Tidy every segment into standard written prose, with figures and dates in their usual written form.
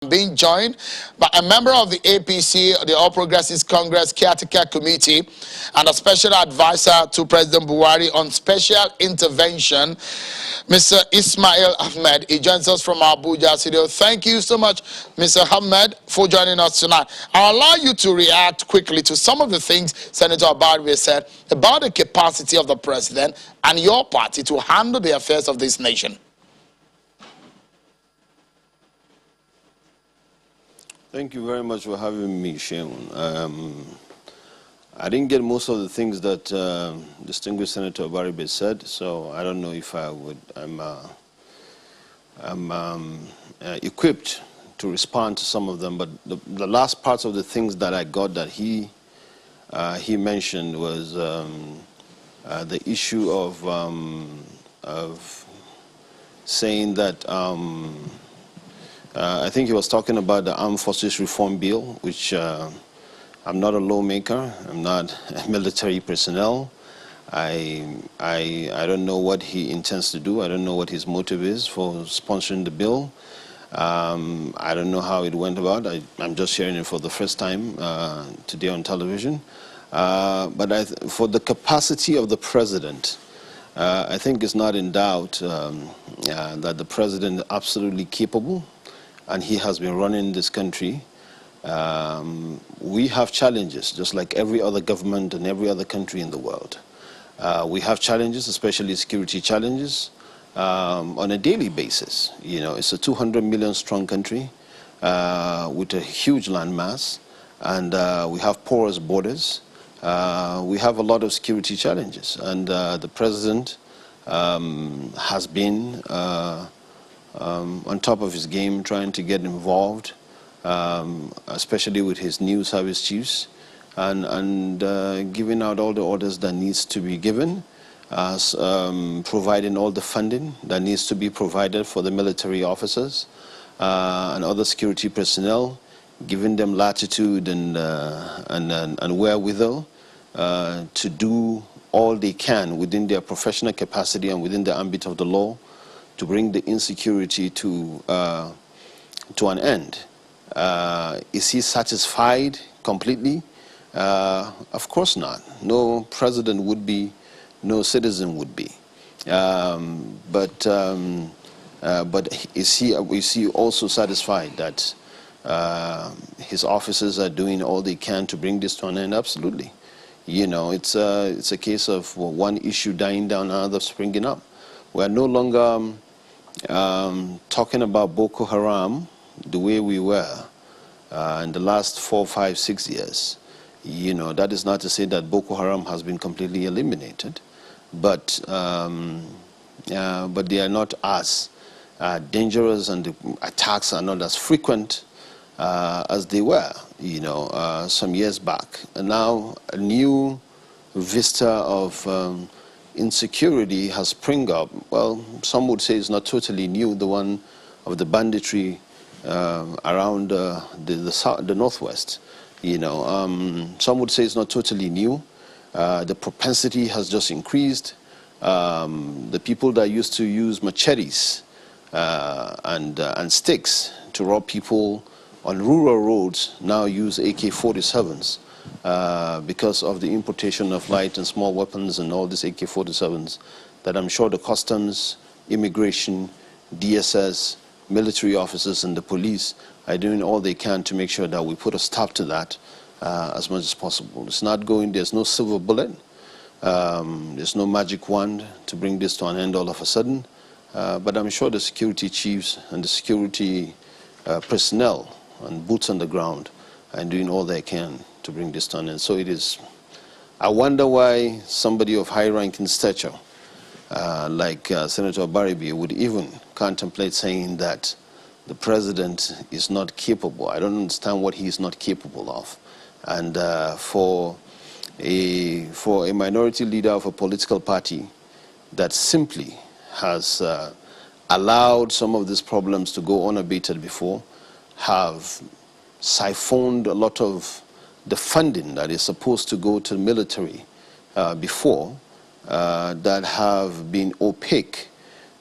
Being joined by a member of the APC, the All Progressives Congress Caretaker Committee, and a special advisor to President Buhari on special intervention, Mr. Isameel Ahmed. He joins us from Abuja studio. Thank you so much, Mr. Ahmed, for joining us tonight. I'll allow you to react quickly to some of the things Senator Buhari said about the capacity of the president and your party to handle the affairs of this nation. Thank you very much for having me, Shemun. I didn't get most of the things that distinguished Senator Buhari said, so I don't know if I would. I'm equipped to respond to some of them, but the last parts of the things that I got that he mentioned was the issue of saying that. I think he was talking about the Armed Forces Reform Bill, which I'm not a lawmaker. I'm not a military personnel. I don't know what he intends to do. I don't know what his motive is for sponsoring the bill. I don't know how it went about. I'm just hearing it for the first time today on television. But for the capacity of the president, I think it's not in doubt that the president is absolutely capable, and he has been running this country. We have challenges, just like every other government and every other country in the world. We have challenges, especially security challenges, on a daily basis. You know, it's a 200 million strong country with a huge landmass, and we have porous borders. We have a lot of security challenges, and the president has been on top of his game, trying to get involved, especially with his new service chiefs, and giving out all the orders that needs to be given, providing all the funding that needs to be provided for the military officers and other security personnel, giving them latitude and wherewithal to do all they can within their professional capacity and within the ambit of the law, to bring the insecurity to an end. Is he satisfied completely? Of course not. No president would be, no citizen would be. But is he also satisfied that his officers are doing all they can to bring this to an end? Absolutely. You know, it's a case of one issue dying down, another springing up. We are no longer talking about Boko Haram the way we were in the last 4, 5, 6 years. You know, that is not to say that Boko Haram has been completely eliminated, but they are not as dangerous, and the attacks are not as frequent as they were, you know, some years back. And now a new vista of insecurity has sprung up. Well, some would say it's not totally new, the one of the banditry around the northwest. You know, some would say it's not totally new. The propensity has just increased. The people that used to use machetes and sticks to rob people on rural roads now use AK-47s. Because of the importation of light and small weapons and all these AK-47s, that I'm sure the customs, immigration, DSS, military officers and the police are doing all they can to make sure that we put a stop to that as much as possible. It's not going, there's no silver bullet, there's no magic wand to bring this to an end all of a sudden, but I'm sure the security chiefs and the security personnel and boots on the ground are doing all they can to bring this to an end. So it is, I wonder why somebody of high-ranking stature like Senator Buhari would even contemplate saying that the president is not capable. I don't understand what he is not capable of. And for a minority leader of a political party that simply has allowed some of these problems to go unabated before, have siphoned a lot of the funding that is supposed to go to the military before, that have been opaque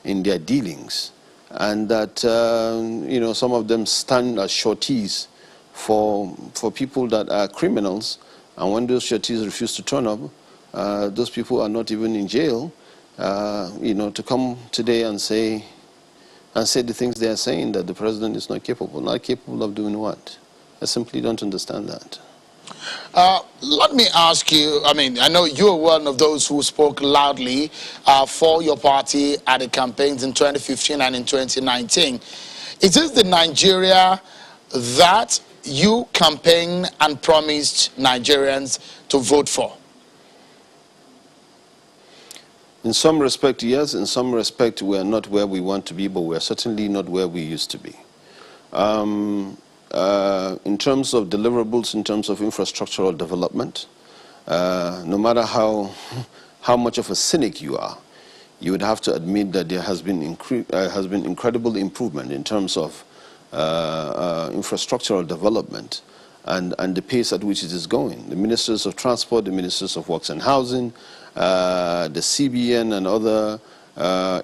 in their dealings, and that you know, some of them stand as sureties for people that are criminals, and when those sureties refuse to turn up, those people are not even in jail. You know, to come today and say the things they are saying, that the president is not capable of doing what? I simply don't understand that. Let me ask you, I mean, I know you're one of those who spoke loudly for your party at the campaigns in 2015 and in 2019. Is this the Nigeria that you campaigned and promised Nigerians to vote for? In some respect, yes. In some respect, we are not where we want to be, but we are certainly not where we used to be. In terms of deliverables, in terms of infrastructural development, no matter how much of a cynic you are, you would have to admit that there has been incredible improvement in terms of infrastructural development and the pace at which it is going. The ministers of transport, the ministers of works and housing, the CBN and other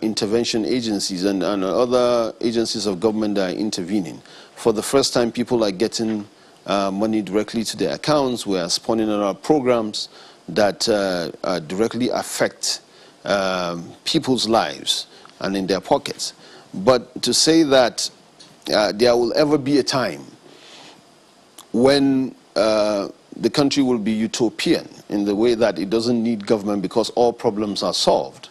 intervention agencies and other agencies of government that are intervening. For the first time, people are getting money directly to their accounts. We are spawning our programs that directly affect people's lives and in their pockets. But to say that there will ever be a time when the country will be utopian in the way that it doesn't need government because all problems are solved,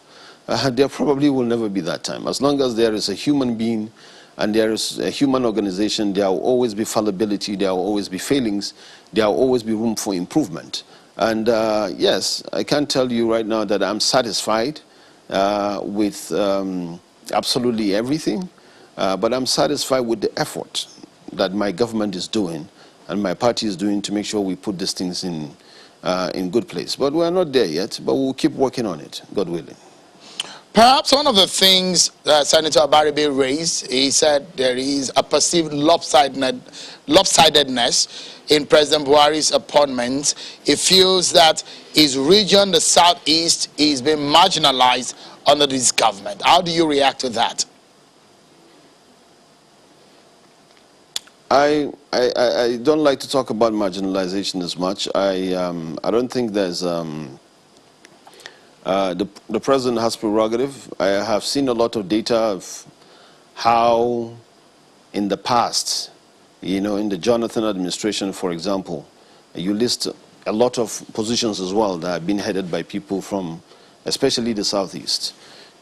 there probably will never be that time. As long as there is a human being and there is a human organization, there will always be fallibility, there will always be failings, there will always be room for improvement. And yes, I can't tell you right now that I'm satisfied with absolutely everything, but I'm satisfied with the effort that my government is doing and my party is doing to make sure we put these things in good place. But we're not there yet, but we'll keep working on it, God willing. Perhaps one of the things that Senator Abaribe raised, he said there is a perceived lopsidedness in President Buhari's appointments. He feels that his region, the Southeast, is being marginalized under this government. How do you react to that? I don't like to talk about marginalization as much. I don't think there's the president has prerogative. I have seen a lot of data of how in the past, you know, in the Jonathan administration, for example, you list a lot of positions as well that have been headed by people from especially the Southeast,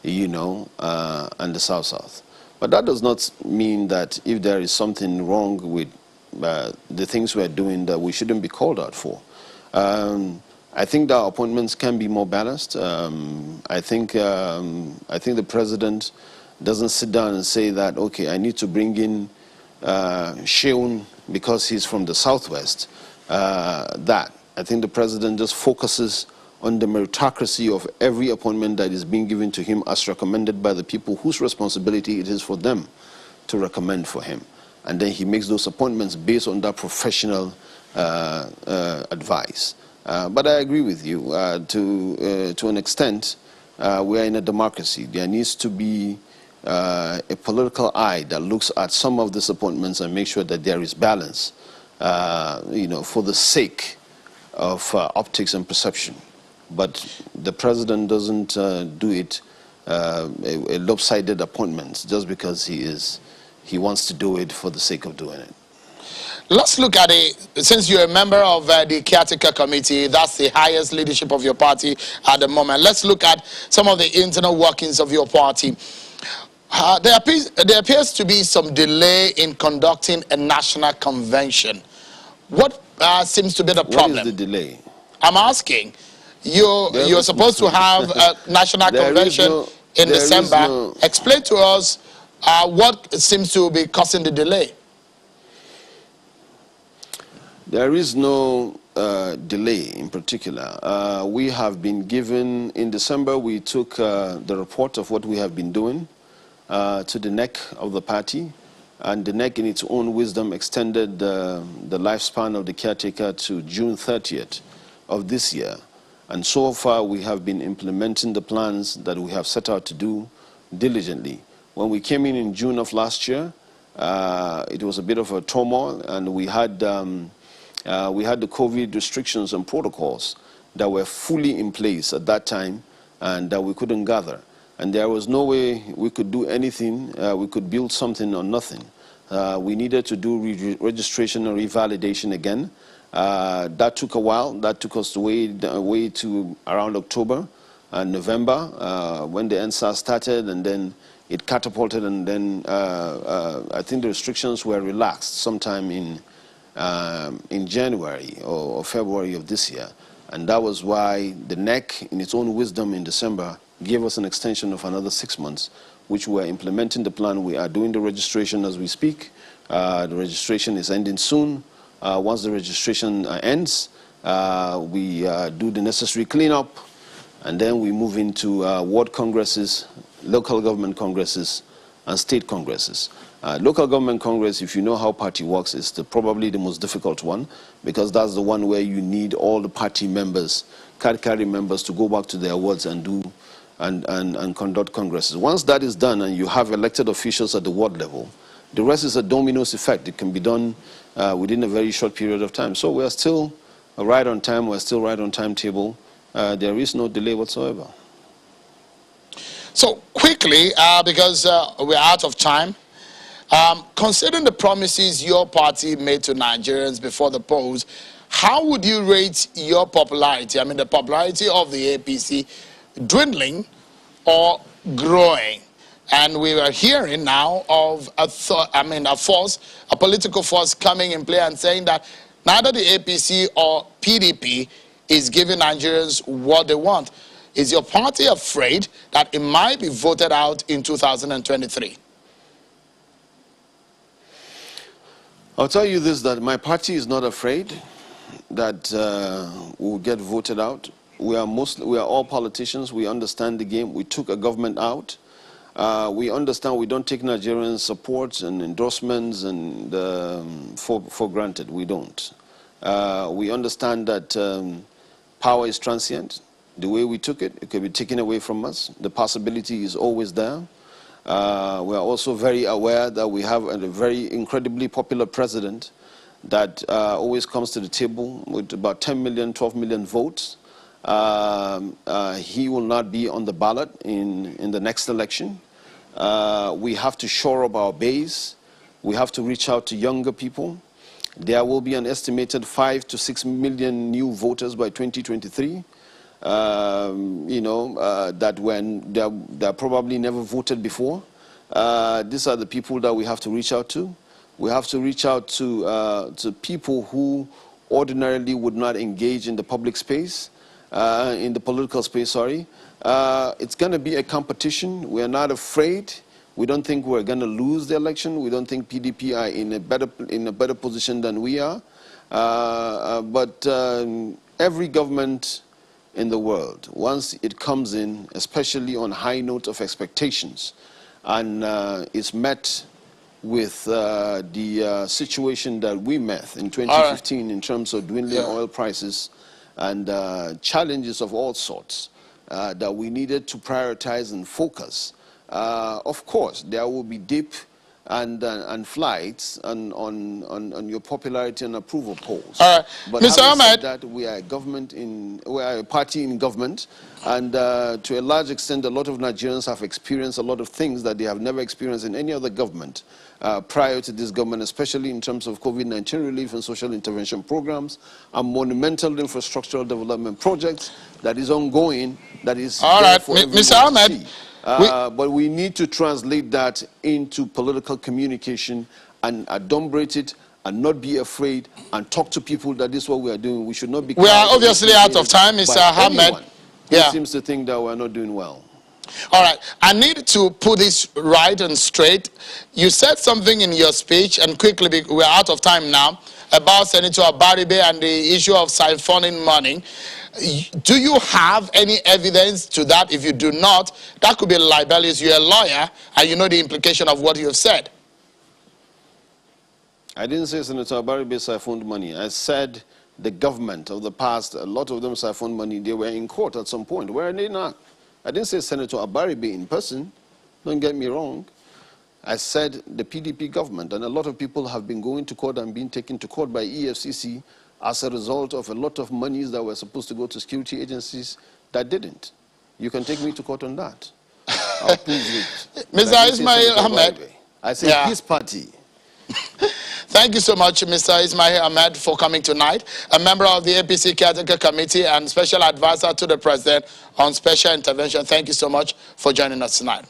you know, and the South-South. But that does not mean that if there is something wrong with the things we're doing that we shouldn't be called out for. I think that appointments can be more balanced. I think the president doesn't sit down and say that, okay, I need to bring in Sheun because he's from the Southwest. I think the president just focuses on the meritocracy of every appointment that is being given to him as recommended by the people whose responsibility it is for them to recommend for him. And then he makes those appointments based on that professional advice. But I agree with you. To an extent, we are in a democracy. There needs to be a political eye that looks at some of these appointments and make sure that there is balance, you know, for the sake of optics and perception. But the president doesn't do it a lopsided appointment just because he wants to do it for the sake of doing it. Let's look at it. Since you're a member of the caretaker committee, that's the highest leadership of your party at the moment. Let's look at some of the internal workings of your party. There appears to be some delay in conducting a national convention. What seems to be the problem? What is the delay? I'm asking. You're supposed to have a national convention in December. Explain to us what seems to be causing the delay. There is no delay in particular. We have been given, in December, we took the report of what we have been doing to the neck of the party, and the neck in its own wisdom extended the lifespan of the caretaker to June 30th of this year. And so far, we have been implementing the plans that we have set out to do diligently. When we came in June of last year, it was a bit of a turmoil, and we had the COVID restrictions and protocols that were fully in place at that time, and that we couldn't gather. And there was no way we could do anything. We could build something or nothing. We needed to do registration and revalidation again. That took a while. That took us way to around October and November when the NSAS started, and then it catapulted, and then I think the restrictions were relaxed sometime in January or February of this year. And that was why the NEC, in its own wisdom in December, gave us an extension of another 6 months, which we are implementing the plan. We are doing the registration as we speak. The registration is ending soon. Once the registration ends, we do the necessary cleanup, and then we move into ward congresses, local government congresses, and state congresses. Local government congress, if you know how party works, is probably the most difficult one, because that's the one where you need all the party members, card-carrying members, to go back to their wards and do and conduct congresses. Once that is done and you have elected officials at the ward level, the rest is a dominoes effect. It can be done within a very short period of time. So we are still right on time. We're still right on timetable. There is no delay whatsoever. So quickly, because we're out of time, considering the promises your party made to Nigerians before the polls, how would you rate your popularity? I mean, the popularity of the APC dwindling or growing? And we are hearing now of a political force coming in play and saying that neither the APC or PDP is giving Nigerians what they want. Is your party afraid that it might be voted out in 2023? I'll tell you this, that my party is not afraid that we'll get voted out. We are all politicians. We understand the game. We took a government out. We understand we don't take Nigerians' support and endorsements and for granted. We don't. We understand that power is transient. The way we took it, it could be taken away from us. The possibility is always there. We are also very aware that we have a very incredibly popular president that always comes to the table with about 10 million, 12 million votes. He will not be on the ballot in the next election. We have to shore up our base. We have to reach out to younger people. There will be an estimated 5 to 6 million new voters by 2023. That when they probably never voted before. These are the people that we have to reach out to. We have to reach out to people who ordinarily would not engage in the public space, in the political space, sorry. It's going to be a competition. We are not afraid. We don't think we're going to lose the election. We don't think PDP are in a better position than we are. But every government in the world, once it comes in, especially on high note of expectations, and is met with the situation that we met in 2015 in terms of dwindling oil prices and challenges of all sorts that we needed to prioritize and focus. Of course, there will be dip and flights on your popularity and approval polls. But Mr. Ahmed, that we are a party in government, and to a large extent, a lot of Nigerians have experienced a lot of things that they have never experienced in any other government prior to this government, especially in terms of COVID-19 relief and social intervention programs and monumental infrastructural development projects that is ongoing, that is all there right, for everyone Mr. Ahmed. to see. But we need to translate that into political communication and adumbrate it and not be afraid and talk to people that this is what we are doing. We should not be. We are obviously out of time, Mr. Ahmed. Who seems to think that we're not doing well. All right, I need to put this right and straight. You said something in your speech, and quickly, we're out of time now, about Senator Abaribe and the issue of siphoning money. Do you have any evidence to that? If you do not, that could be libelous. You're a lawyer, and you know the implication of what you have said. I didn't say Senator Abaribe siphoned money. I said the government of the past, a lot of them siphoned money. They were in court at some point. Where are they not? I didn't say Senator Abaribe in person. Don't get me wrong. I said the PDP government, and a lot of people have been going to court and being taken to court by EFCC as a result of a lot of monies that were supposed to go to security agencies that didn't. You can take me to court on that. I'll prove it. Mr. Isameel Ahmed. I said his party. Thank you so much, Mr. Isameel Ahmed, for coming tonight. A member of the APC Caretaker Committee and special advisor to the President on special intervention. Thank you so much for joining us tonight.